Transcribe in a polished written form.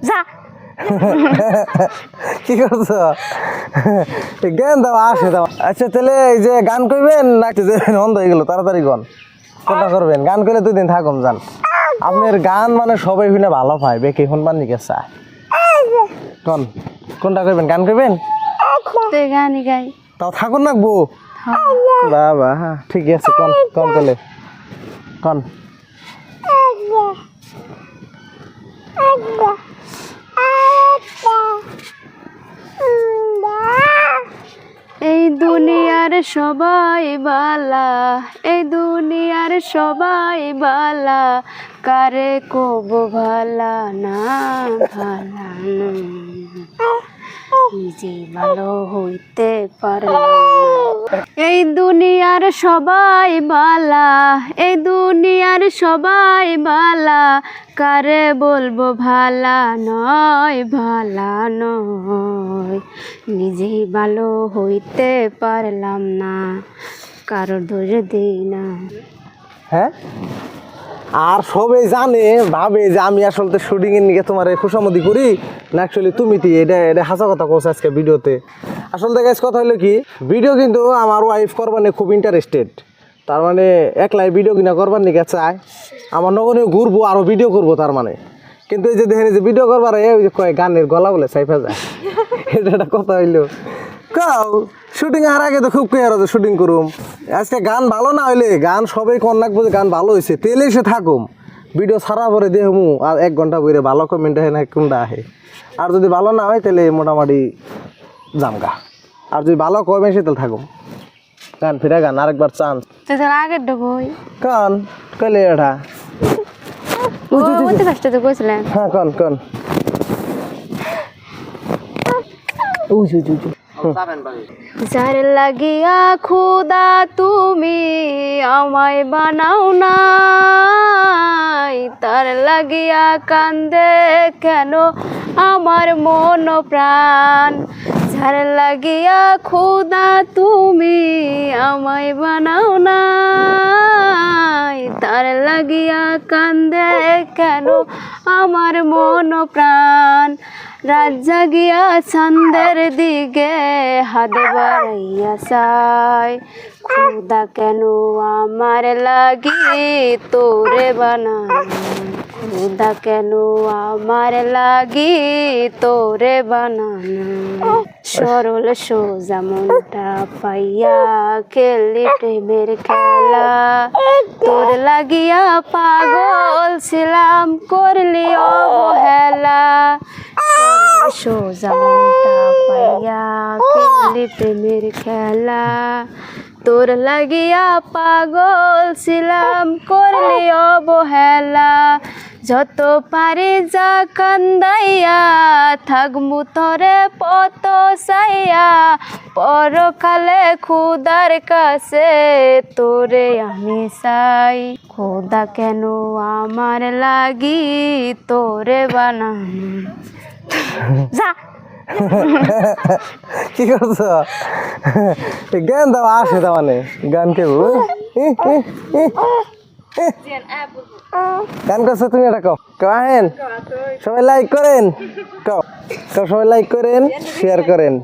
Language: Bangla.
যা কি করছো জ্ঞান দাও আসে দাও। আচ্ছা তাহলে এই যে গান কইবেন না যে বন্ধ হয়ে গেল তাড়াতাড়ি গান কোনটা করবেন? গান করলে 2 দিন থাকুম যান। আপনার গান মানে সবাই শুনে ভালো পায় বেকি শুনবার নিকে চায়। কোনটা করবেন? গান করবেন? তুই গানই গাই। তাও থাকুন নাকবো বাবা। হ্যাঁ ঠিক আছে কোন কোন তাহলে কোন। এই দুনিয়ার সবাই বালা, এই দুনিয়ার সবাই বালা, কারে কব ভালা না ভালা না, নিজে ভালো হইতে পারলাম না। এই দুনিয়ার সবাই বালা, এই দুনিয়ার সবাই বালা, কারে বলবো ভালা নয় ভালা নয়, নিজেই ভালো হইতে পারলাম না, কারোর দোষ দিই না। হ্যাঁ আর সবাই জানে ভাবে যে আমি আসলে শুটিং এর নিকে তোমার খুশামদি করি না, অ্যাকচুয়ালি তুমি তি এটা এটা হাসা কথা কইছ আজকে ভিডিওতে। আসলে গাইস কথা হলো কি, ভিডিও কিন্তু আমার ওয়াইফ করবানে খুব ইন্টারেস্টেড, তার মানে একলাই ভিডিও কিনা করবার নিকে চায়, আমার নগনে ঘুরবো আরো ভিডিও করবো তার মানে। কিন্তু এই যে দেখেন যে ভিডিও করবার ওই যে কয় গানের গলা বলে সাইফা যায় এটা একটা কথা হইলো। কাউ শুটিং আর আগে তো খুব কেয়ার আছে শুটিং করুম, আজকে গান ভালো না হইলে গান সবাই কন রাখবো যে গান ভালো হয়েছে তেলে এসে থাকুম, ভিডিও ছাড়া পরে দেহমু আর 1 ঘন্টা বইরে ভালো কমেন্ট আহে না কোনটা আহে। আর যদি ভালো না হয় তাহলে মোটামুটি জামগা, আর যদি ভালো কমে সে তাহলে থাকুম। গান ফিরা গান আরেকবার চান তুই তোর আগের ডবই কান কইলে এটা ওই কাজটা তো কইছিলেন। হ্যাঁ কন কন যার লাগিয়া খুদা তুমি আমায় বানাও নাই, তার লাগিয়া কান্দে কেন আমার মন প্রাণ, যার লাগিয়া খুদা তুমি আমায় বানাও নাই, তার লাগিয়া কান্দে কেন আমার মন প্রাণ, রাত জাগিয়া চাঁদের দিকে হাত বাড়াইয়া চাই, খুদা কেন আমার লাগি তোরে বানানো, খুদা কেন আমার লাগি তোরে বানানো, সরল সোজা মনটা পাইয়া খেলি প্রেমের খেলা, তোর লাগিয়া পাগল ছিলাম করলি অবহেলা, সোজা মনটা পাইয়া খেলি প্রেমের খেলা, তোর লাগিয়া পাগল ছিলাম করলি অবহেলা, যত পারি যা কান্দাইয়া থাকমু তরে পত চাইয়া, পরকালে খুদার কাছে তোরে আমি চাই, খুদা কেন আমার লাগি তোরে বানানো। যা কি করছো জ্ঞান দাও আসে তার মানে গান কেবো গান করছো তুমি এটা কও আহেন সবাই লাইক করেন, কও সবাই লাইক করেন শেয়ার করেন।